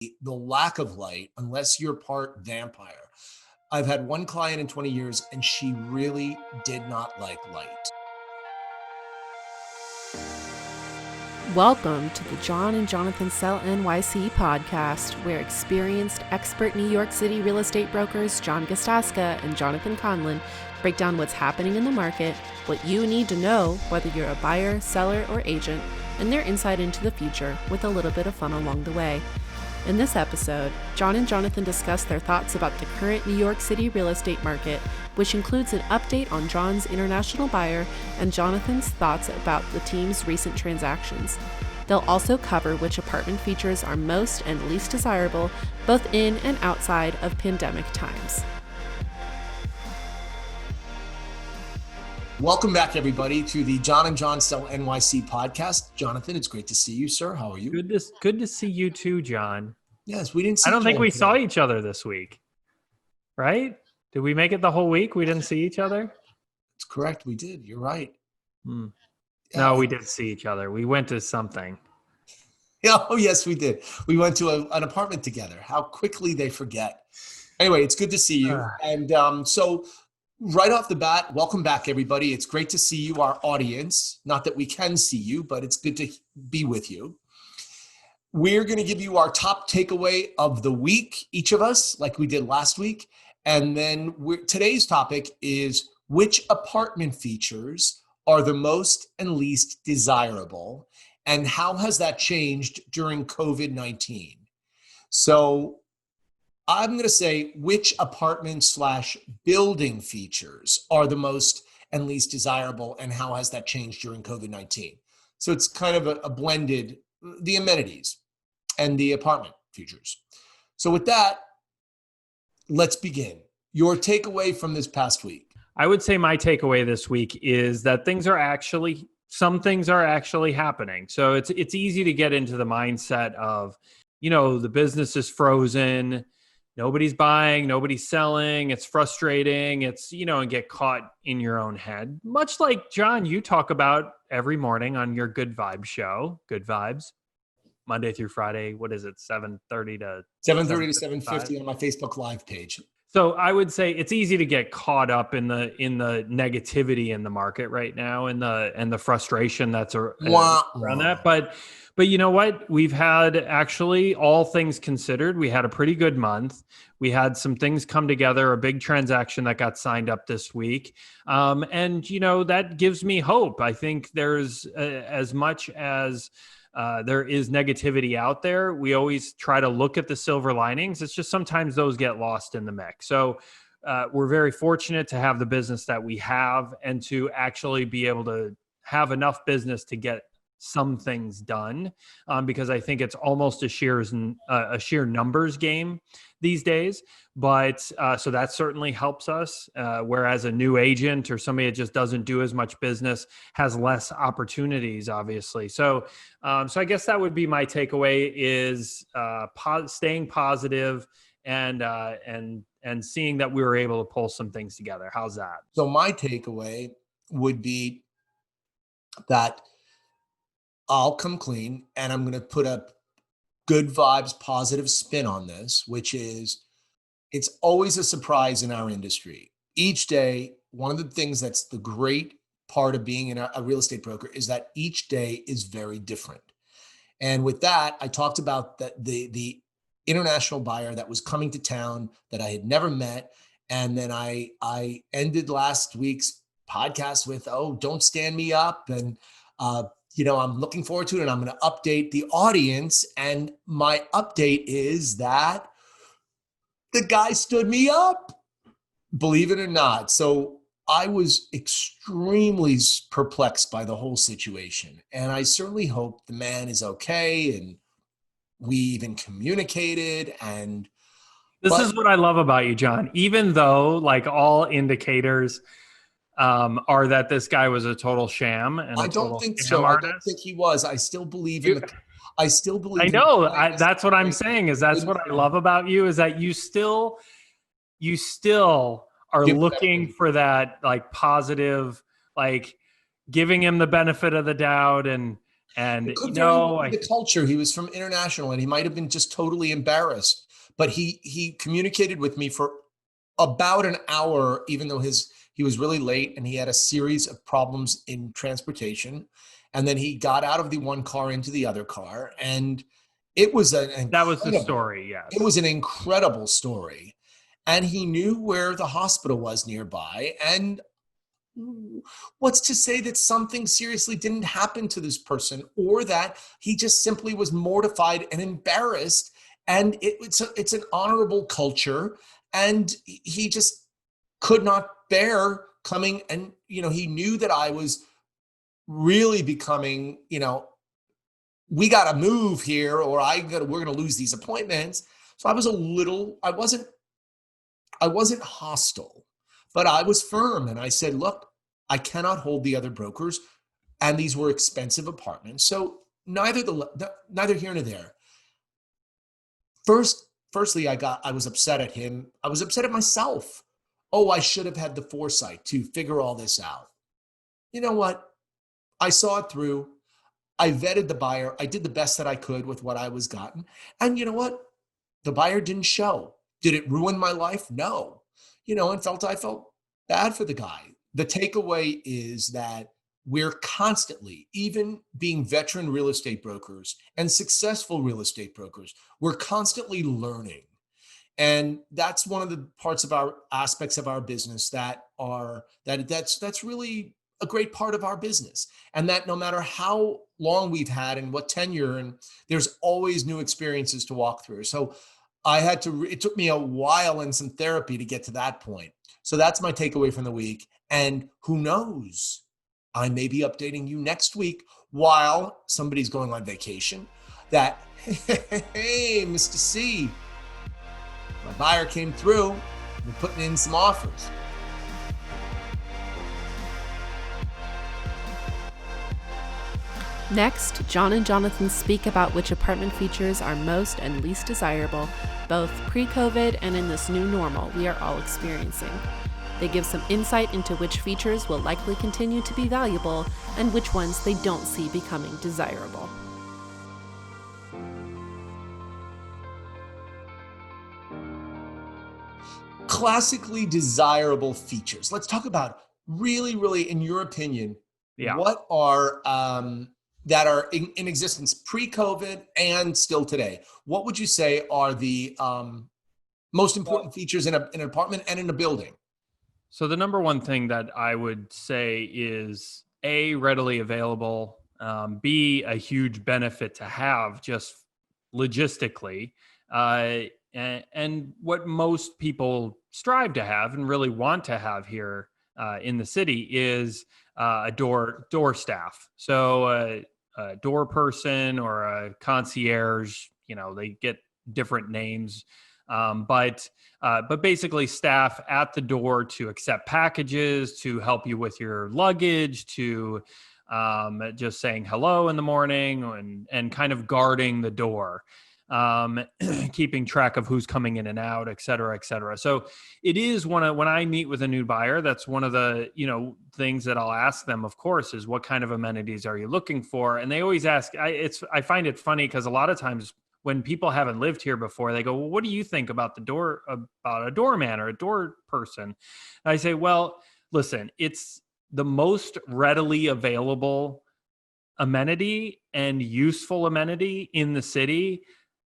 the lack of light unless you're part vampire. I've had one client in 20 years and she really did not like light. Welcome to the John and Jonathan Sell NYC podcast, where experienced expert New York City real estate brokers John Gasdaska and Jonathan Conlon break down what's happening in the market, what you need to know whether you're a buyer, seller, or agent, and their insight into the future with a little bit of fun along the way. In this episode, John and Jonathan discuss their thoughts about the current New York City real estate market, which includes an update on John's international buyer and Jonathan's thoughts about the team's recent transactions. They'll also cover which apartment features are most and least desirable, both in and outside of pandemic times. Welcome back, everybody, to the John and John Sell NYC podcast. Jonathan, it's great to see you, sir. How are you? Good to see you too, John. Yes, we didn't see I don't think we today. saw each other this week, right? Did we make it the whole week? We didn't see each other? It's correct. We did. You're right. No, we did see each other. We went to something. Oh, yes, we did. We went to an apartment together. How quickly they forget. Anyway, it's good to see you. And so right off the bat, welcome back, everybody. It's great to see you, our audience. Not that we can see you, but it's good to be with you. We're going to give you our top takeaway of the week, each of us, like we did last week. And then today's topic is which apartment features are the most and least desirable, and how has that changed during COVID-19? So I'm going to say which apartment/building features are the most and least desirable, and how has that changed during COVID-19? So it's kind of a blended, the amenities and the apartment features. So with that, let's begin. Your takeaway from this past week. I would say my takeaway this week is that some things are actually happening. So it's easy to get into the mindset of, the business is frozen, nobody's buying, nobody's selling, it's frustrating, and get caught in your own head. Much like, John, you talk about every morning on your Good Vibes show, Good Vibes, Monday through Friday. What is it? 7:30 to 7:50 on my Facebook Live page. So I would say it's easy to get caught up in the negativity in the market right now, and the frustration that's around that. But you know what? We've had, actually, all things considered, we had a pretty good month. We had some things come together, a big transaction that got signed up this week. And that gives me hope. I think there's as much as there is negativity out there, we always try to look at the silver linings. It's just sometimes those get lost in the mix. So we're very fortunate to have the business that we have, and to actually be able to have enough business to get some things done, because I think it's almost a sheer numbers game these days. But so that certainly helps us, whereas a new agent or somebody that just doesn't do as much business has less opportunities, obviously. So I guess that would be my takeaway, is staying positive and seeing that we were able to pull some things together. How's that? So my takeaway would be that I'll come clean, and I'm going to put a good vibes, positive spin on this, which is, it's always a surprise in our industry. Each day, one of the things that's the great part of being a real estate broker is that each day is very different. And with that, I talked about the international buyer that was coming to town that I had never met. And then I ended last week's podcast with, don't stand me up. And, I'm looking forward to it, and I'm going to update the audience. And my update is that the guy stood me up, believe it or not. So I was extremely perplexed by the whole situation. And I certainly hope the man is okay. And we even communicated. This is what I love about you, John. Even though, like, all indicators are that this guy was a total sham and I don't think so. artist. I don't think he was. I still believe in the. I still believe. I know. That's what I'm saying. Is that's what I love about you, is that you still are looking for that, like, positive, like, giving him the benefit of the doubt, and And It could very well be the culture. He was from international, and he might have been just totally embarrassed. But he communicated with me for about an hour, even though he was really late and he had a series of problems in transportation. And then he got out of the one car into the other car, and it was that was the story. Yes, it was an incredible story. And he knew where the hospital was nearby. And what's to say that something seriously didn't happen to this person, or that he just simply was mortified and embarrassed? And it's an honorable culture, and he just could not bear coming. And he knew that I was really becoming, we got to move here, or we're going to lose these appointments. So I wasn't hostile, but I was firm, and I said, look, I cannot hold the other brokers, and these were expensive apartments. So neither here nor there. Firstly, I was upset at him. I was upset at myself. Oh, I should have had the foresight to figure all this out. You know what? I saw it through. I vetted the buyer. I did the best that I could with what I was gotten. And you know what? The buyer didn't show. Did it ruin my life? No. I felt bad for the guy. The takeaway is that we're constantly, even being veteran real estate brokers and successful real estate brokers, we're constantly learning. And that's one of the parts of our aspects of our business that's really a great part of our business. And that no matter how long we've had and what tenure, and there's always new experiences to walk through. So it took me a while and some therapy to get to that point. So that's my takeaway from the week. And who knows, I may be updating you next week while somebody's going on vacation that, hey, Mr. C, my buyer came through. We're putting in some offers. Next, John and Jonathan speak about which apartment features are most and least desirable, both pre-COVID and in this new normal we are all experiencing. They give some insight into which features will likely continue to be valuable and which ones they don't see becoming desirable. Classically desirable features. Let's talk about really, in your opinion, what are that are in existence pre-COVID and still today? What would you say are the most important features in an apartment and in a building? So the number one thing that I would say is A, readily available, B, a huge benefit to have just logistically, and what most people strive to have and really want to have here in the city is a door staff. So a door person or a concierge, they get different names. But basically staff at the door to accept packages, to help you with your luggage, to just saying hello in the morning and kind of guarding the door, keeping track of who's coming in and out, et cetera, et cetera. So it is when I meet with a new buyer, that's one of the, things that I'll ask them, of course, is what kind of amenities are you looking for? And they always ask, I find it funny because a lot of times when people haven't lived here before, they go, well, what do you think about about a doorman or a door person? And I say, well, listen, it's the most readily available amenity and useful amenity in the city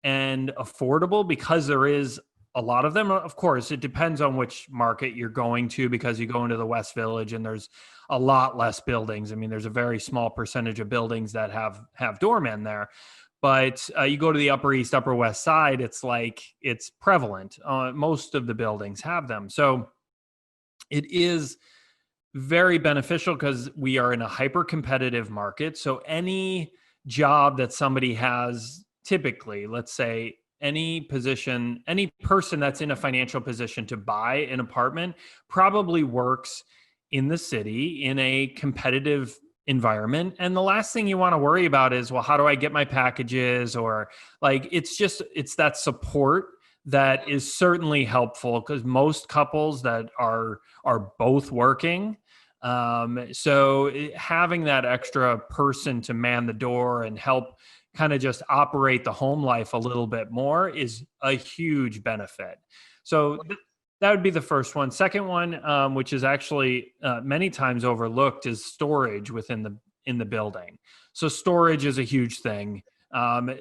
and affordable because there is a lot of them. Of course, it depends on which market you're going to, because you go into the West Village and there's a lot less buildings. I mean, there's a very small percentage of buildings that have doormen there. But you go to the Upper East, Upper West Side, it's prevalent. Most of the buildings have them. So it is very beneficial because we are in a hyper-competitive market. So any job that somebody has, typically, let's say any person that's in a financial position to buy an apartment probably works in the city in a competitive environment. And the last thing you want to worry about is, well, how do I get my packages? Or it's that support that is certainly helpful, because most couples that are both working, So having that extra person to man the door and help kind of just operate the home life a little bit more is a huge benefit. So that would be the first one. Second one, which is actually many times overlooked, is storage in the building. So storage is a huge thing.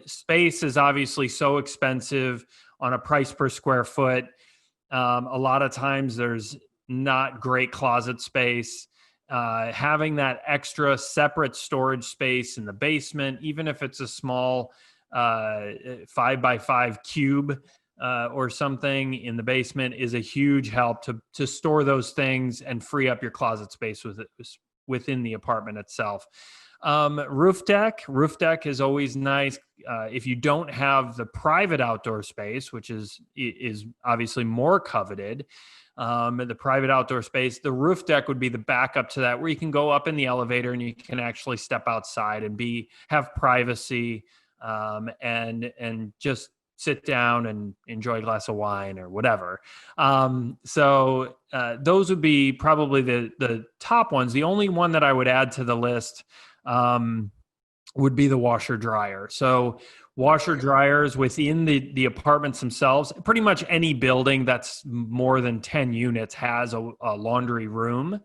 Space is obviously so expensive on a price per square foot. A lot of times there's not great closet space. Having that extra separate storage space in the basement, even if it's a small 5x5 cube or something in the basement, is a huge help to store those things and free up your closet space within the apartment itself. Roof deck is always nice. If you don't have the private outdoor space, which is obviously more coveted, the private outdoor space, the roof deck would be the backup to that, where you can go up in the elevator and you can actually step outside and have privacy, and just sit down and enjoy a glass of wine or whatever. So those would be probably the top ones. The only one that I would add to the list would be the washer dryer. So washer dryers within the apartments themselves. Pretty much any building that's more than 10 units has a laundry room,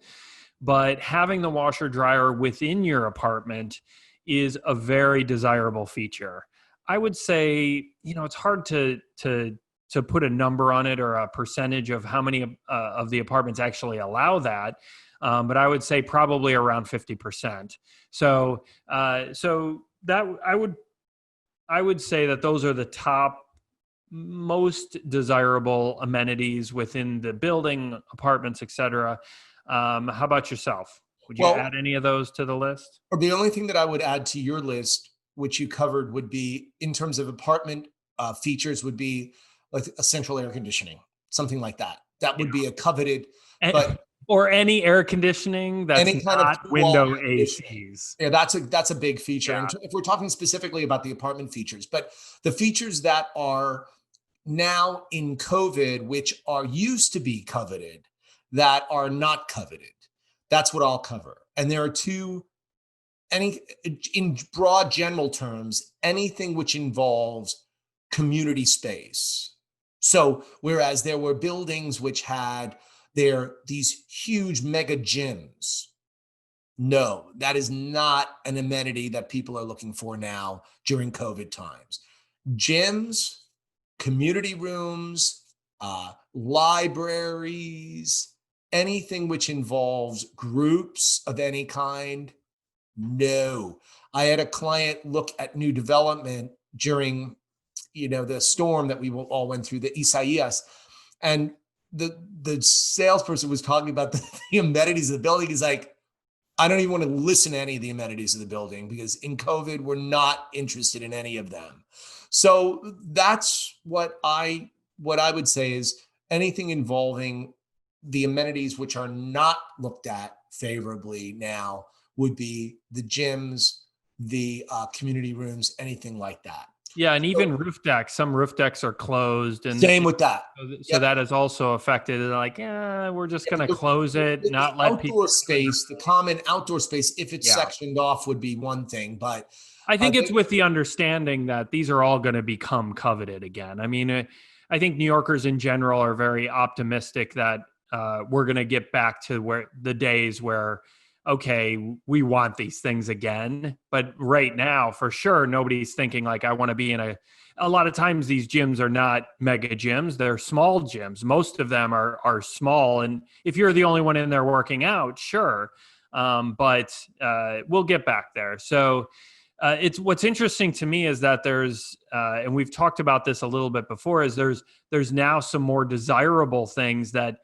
but having the washer dryer within your apartment is a very desirable feature. I would say, it's hard to put a number on it or a percentage of how many of the apartments actually allow that. But I would say probably around 50%. So that I would say that those are the top most desirable amenities within the building, apartments, etc. How about yourself? Would you add any of those to the list? Or the only thing that I would add to your list, which you covered, would be in terms of apartment features, would be like a central air conditioning, something like that. That would be a coveted, or any air conditioning that's any kind not of window ACs. Yeah, that's a big feature. Yeah. If we're talking specifically about the apartment features, but the features that are now in COVID, which are used to be coveted, that are not coveted, that's what I'll cover. And there are in broad general terms, anything which involves community space. So whereas there were buildings which had these huge mega gyms, no, that is not an amenity that people are looking for now during COVID times. Gyms, community rooms, libraries, anything which involves groups of any kind, no. I had a client look at new development during, the storm that we all went through, the Isaias, and the salesperson was talking about the amenities of the building. He's like, I don't even want to listen to any of the amenities of the building because in COVID, we're not interested in any of them. So that's what I would say is anything involving the amenities which are not looked at favorably now would be the gyms, the community rooms, anything like that. Yeah, and even roof decks. Some roof decks are closed, and same with that. So that is also affected. Like, we're just going to close it, not let people. The common outdoor space, if it's sectioned off, would be one thing. But I think it's with the understanding that these are all going to become coveted again. I mean, I think New Yorkers in general are very optimistic that we're going to get back to the days where, okay, we want these things again. But right now, for sure, nobody's thinking like, I want to be in a lot of times these gyms are not mega gyms. They're small gyms. Most of them are small. And if you're the only one in there working out, sure. But we'll get back there. So it's what's interesting to me is that there's, and we've talked about this a little bit before, is there's now some more desirable things that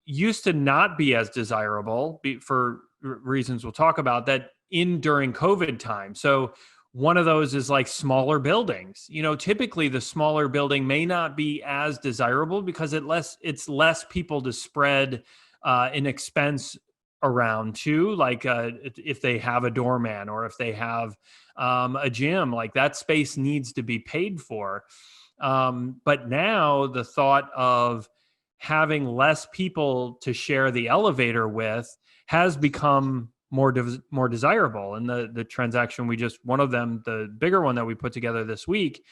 used to not be as desirable for reasons we'll talk about that during COVID time. So one of those is like smaller buildings. Typically the smaller building may not be as desirable because it's less people to spread an expense around to, like if they have a doorman or if they have a gym, like that space needs to be paid for. But now the thought of having less people to share the elevator with has become more desirable. And the transaction one of them, the bigger one that we put together this week,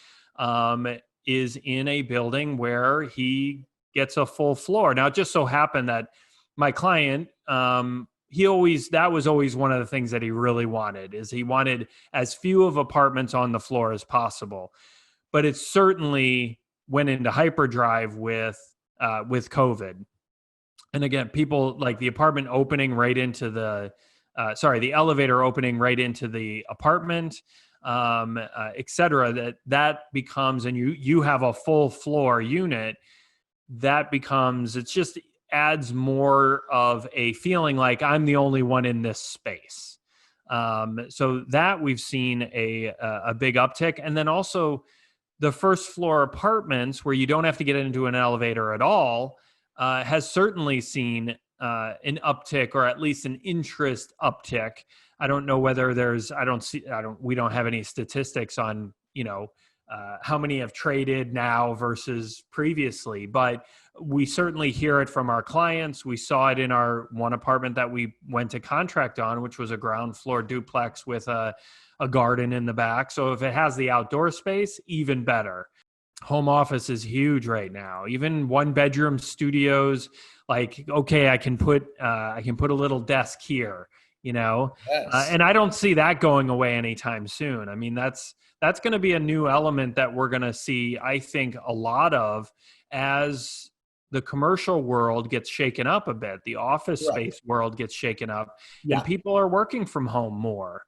is in a building where he gets a full floor. Now, it just so happened that my client, that was always one of the things that he really wanted, is he wanted as few of apartments on the floor as possible. But it certainly went into hyperdrive with COVID. And again, people like the apartment opening right into the elevator opening right into the apartment, et cetera, that becomes, and you have a full floor unit, that becomes, it just adds more of a feeling like I'm the only one in this space. So that we've seen a big uptick. And then also the first floor apartments where you don't have to get into an elevator at all, has certainly seen an uptick, or at least an interest uptick. I don't know whether we don't have any statistics on, how many have traded now versus previously, but we certainly hear it from our clients. We saw it in our one apartment that we went to contract on, which was a ground floor duplex with a garden in the back. So if it has the outdoor space, even better. Home office is huge right now. Even 1-bedroom studios, like, okay, I can put a little desk here, Yes. and I don't see that going away anytime soon. I mean, that's going to be a new element that we're going to see, I think, a lot of as the commercial world gets shaken up a bit, the office space world gets shaken up, and people are working from home more.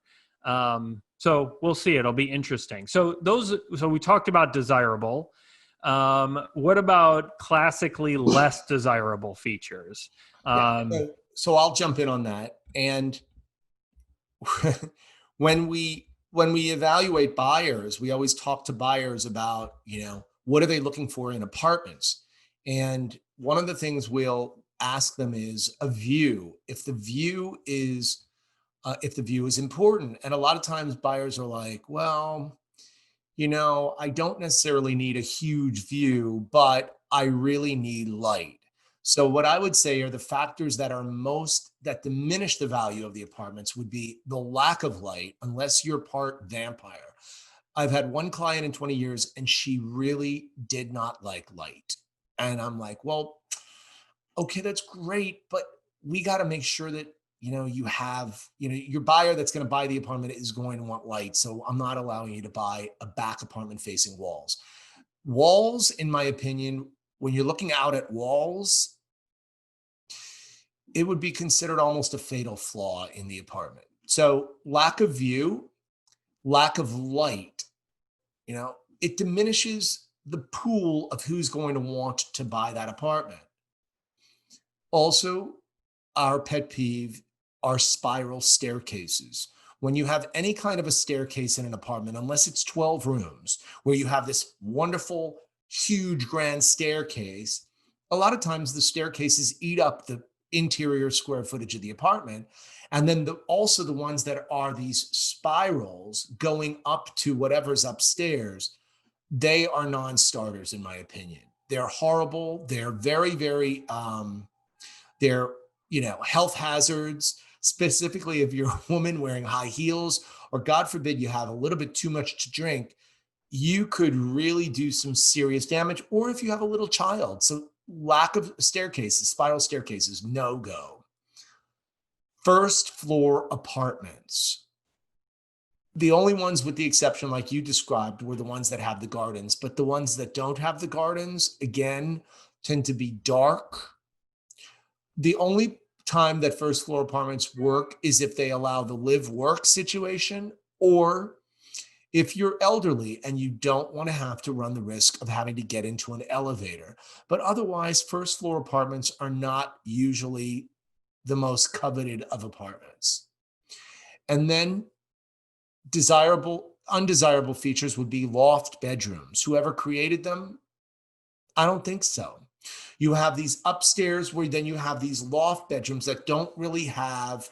So we'll see. It'll be interesting. So we talked about desirable. What about classically less desirable features? So I'll jump in on that. And when we evaluate buyers, we always talk to buyers about, what are they looking for in apartments? And one of the things we'll ask them is a view. If the view is important. And a lot of times buyers are like, well, I don't necessarily need a huge view, but I really need light. So what I would say are the factors that diminish the value of the apartments would be the lack of light, unless you're part vampire. I've had one client in 20 years and she really did not like light. And I'm like, well, okay, that's great, but we got to make sure that you have, your buyer that's going to buy the apartment is going to want light. So I'm not allowing you to buy a back apartment facing walls. Walls, in my opinion, when you're looking out at walls, it would be considered almost a fatal flaw in the apartment. So lack of view, lack of light, it diminishes the pool of who's going to want to buy that apartment. Also, our pet peeve are spiral staircases. When you have any kind of a staircase in an apartment, unless it's 12 rooms, where you have this wonderful, huge, grand staircase, a lot of times the staircases eat up the interior square footage of the apartment. And then also the ones that are these spirals going up to whatever's upstairs, they are non-starters, in my opinion. They're horrible. They're very, very, they're health hazards, specifically if you're a woman wearing high heels, or God forbid you have a little bit too much to drink, you could really do some serious damage. Or if you have a little child. So lack of staircases, spiral staircases, no go. First floor apartments. The only ones, with the exception like you described, were the ones that have the gardens, but the ones that don't have the gardens, again, tend to be dark. The only time that first floor apartments work is if they allow the live work situation, or if you're elderly and you don't want to have to run the risk of having to get into an elevator. But otherwise, first floor apartments are not usually the most coveted of apartments. And then undesirable features would be loft bedrooms. Whoever created them, I don't think so. You have these upstairs where then you have these loft bedrooms that don't really have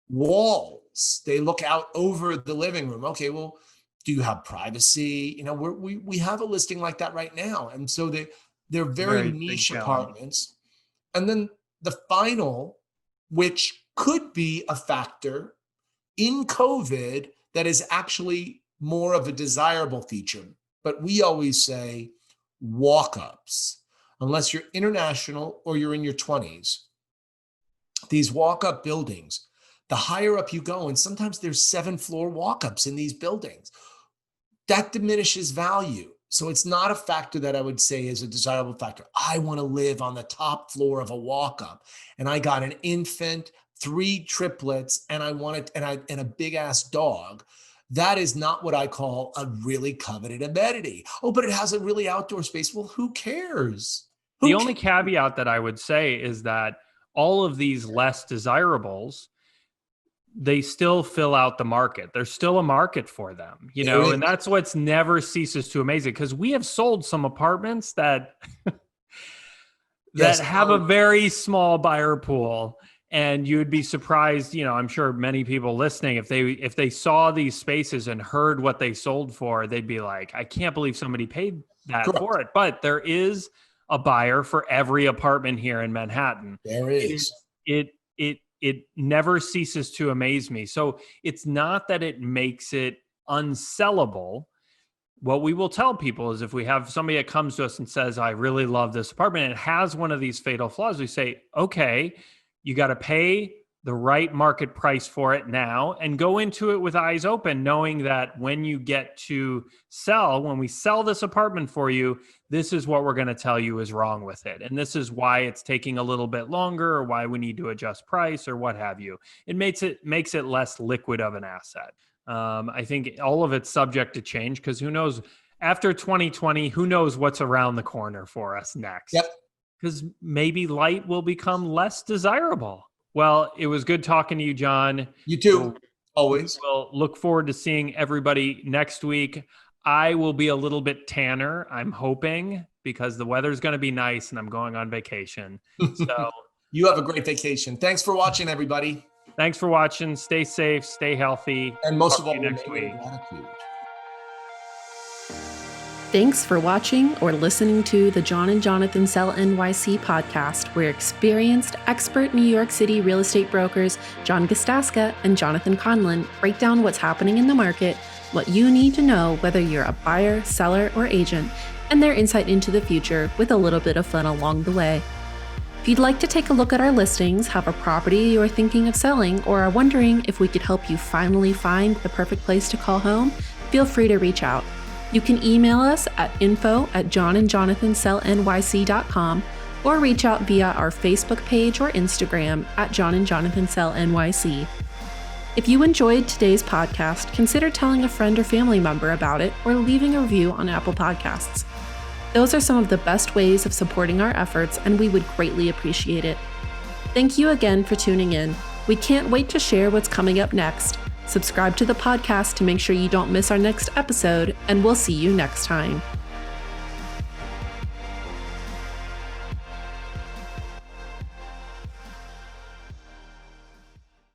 walls. They look out over the living room. Okay, well, do you have privacy? We have a listing like that right now. And so they're very niche apartments. And then the final which could be a factor in COVID that is actually more of a desirable feature. But we always say walk-ups, unless you're international or you're in your 20s. These walk-up buildings, the higher up you go, and sometimes there's 7-floor walk-ups in these buildings, that diminishes value. So it's not a factor that I would say is a desirable factor. I want to live on the top floor of a walk-up, and I got an infant, 3 triplets, and I wanted and a big ass dog. That is not what I call a really coveted amenity. Oh, but it has a really outdoor space. Well, who cares? The only caveat that I would say is that all of these less desirables, they still fill out the market. There's still a market for them, and that's what's never ceases to amaze it. Because we have sold some apartments that have a very small buyer pool, and you would be surprised. I'm sure many people listening, if they saw these spaces and heard what they sold for, they'd be like, I can't believe somebody paid that for it. But there is a buyer for every apartment here in Manhattan. There is. It never ceases to amaze me. So it's not that it makes it unsellable. What we will tell people is if we have somebody that comes to us and says, I really love this apartment, and it has one of these fatal flaws, we say, okay, you got to pay the right market price for it now and go into it with eyes open, knowing that when you get to sell, when we sell this apartment for you, this is what we're going to tell you is wrong with it. And this is why it's taking a little bit longer, or why we need to adjust price, or what have you. It makes it less liquid of an asset. I think all of it's subject to change, because who knows, after 2020, who knows what's around the corner for us next? Yep. Because maybe light will become less desirable. Well, it was good talking to you, John. You too. Always. We'll look forward to seeing everybody next week. I will be a little bit tanner, I'm hoping, because the weather's going to be nice and I'm going on vacation. So you have a great vacation. Thanks for watching, everybody. Thanks for watching. Stay safe, stay healthy. And most of all, next week. Gratitude. Thanks for watching or listening to the John and Jonathan Sell NYC podcast, where experienced expert New York City real estate brokers John Gasdaska and Jonathan Conlon break down what's happening in the market, what you need to know whether you're a buyer, seller, or agent, and their insight into the future with a little bit of fun along the way. If you'd like to take a look at our listings, have a property you're thinking of selling, or are wondering if we could help you finally find the perfect place to call home, feel free to reach out. You can email us at info@johnandjonathansellnyc.com or reach out via our Facebook page or Instagram at John and Jonathan Sell NYC. If you enjoyed today's podcast, consider telling a friend or family member about it or leaving a review on Apple Podcasts. Those are some of the best ways of supporting our efforts, and we would greatly appreciate it. Thank you again for tuning in. We can't wait to share what's coming up next. Subscribe to the podcast to make sure you don't miss our next episode, and we'll see you next time.